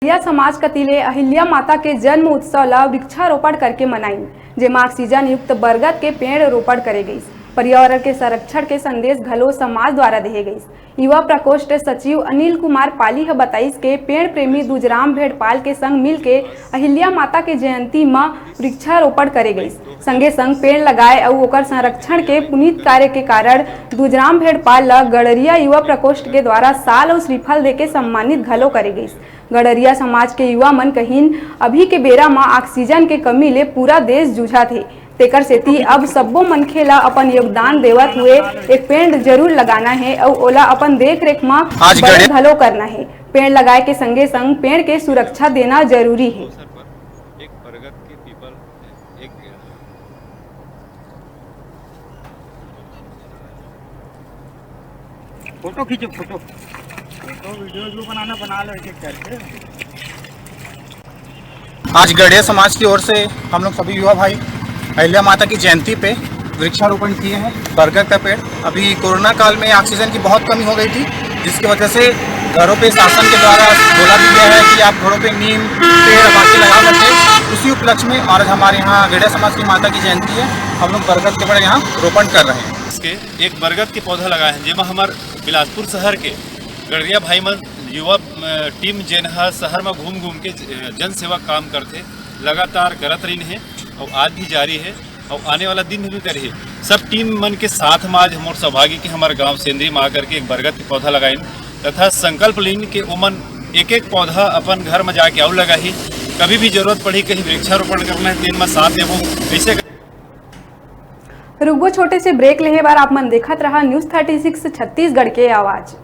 गड़रिया समाज कतिले अहिल्या माता के जन्म उत्सव ला वृक्षारोपण करके मनाई, जेमा ऑक्सीजन युक्त बरगद के पेड़ रोपण करे गई। पर्यावरण के संरक्षण के संदेश घलो समाज द्वारा दिए गई। युवा प्रकोष्ठ सचिव अनिल कुमार पाली है बताइस के पेड़ प्रेमी दूजराम भेड़पाल के संग मिल के अहिल्या माता के जयंती में वृक्षारोपण करे गई। संगे संग पेड़ लगाए और ओकर संरक्षण के पुनीत कार्य के कारण दूजराम भेड़पाल ला गड़रिया युवा प्रकोष्ठ के द्वारा साल और श्रीफल देके सम्मानित घलो करे गई। गड़रिया समाज के युवा मन कहीन अभी के बेरा में ऑक्सीजन के कमी ले पूरा देश जूझा थे, तेकर सेती अब सब्बो मनखे ला अपन योगदान देवत हुए एक पेड़ जरूर लगाना है और ओला अपन देख रेख में बड़े घलो करना है। पेड़ लगाए के संगे संग पेड़ के सुरक्षा देना जरूरी है। फोटो खींचो, फोटो वीडियो बना लो एक करके। आज गड़रिया समाज की ओर से हम लोग सभी युवा भाई अहिल्या माता की जयंती पे वृक्षारोपण किए हैं, बरगद का पेड़। अभी कोरोना काल में ऑक्सीजन की बहुत कमी हो गई थी, जिसकी वजह से घरों पे शासन के द्वारा बोला भी गया है कि आप घरों पे नीम पेड़ बाकी लगा सकते। उसी उपलक्ष्य में और हमारे यहाँ गड़रिया समाज की माता की जयंती है, हम लोग बरगद के पेड़ यहाँ रोपण कर रहे हैं। इसके एक बरगद के पौधा लगाए हैं, जेमा हमार बिलासपुर शहर के गड़रिया भाई मन युवा टीम जेन शहर में घूम घूम के जन सेवा काम करते लगातार करत रही है और आज भी जारी है और आने वाला दिन भी करिए। सब टीम मन के साथ में आज हमारे सौभाग्य कि हमारे गांव सेंद्री में आकर के एक बरगद के पौधा लगाइन तथा संकल्प लीन के उमन एक एक पौधा अपन घर में जाके और लगा ही। कभी भी जरूरत पड़ी कहीं वृक्षारोपण करना है दिन में साथ देवो ऐसे। रुकबो छोटे से ब्रेक लेहे बार आप मन देखत रहा न्यूज़ 36 छत्तीसगढ़ के आवाज।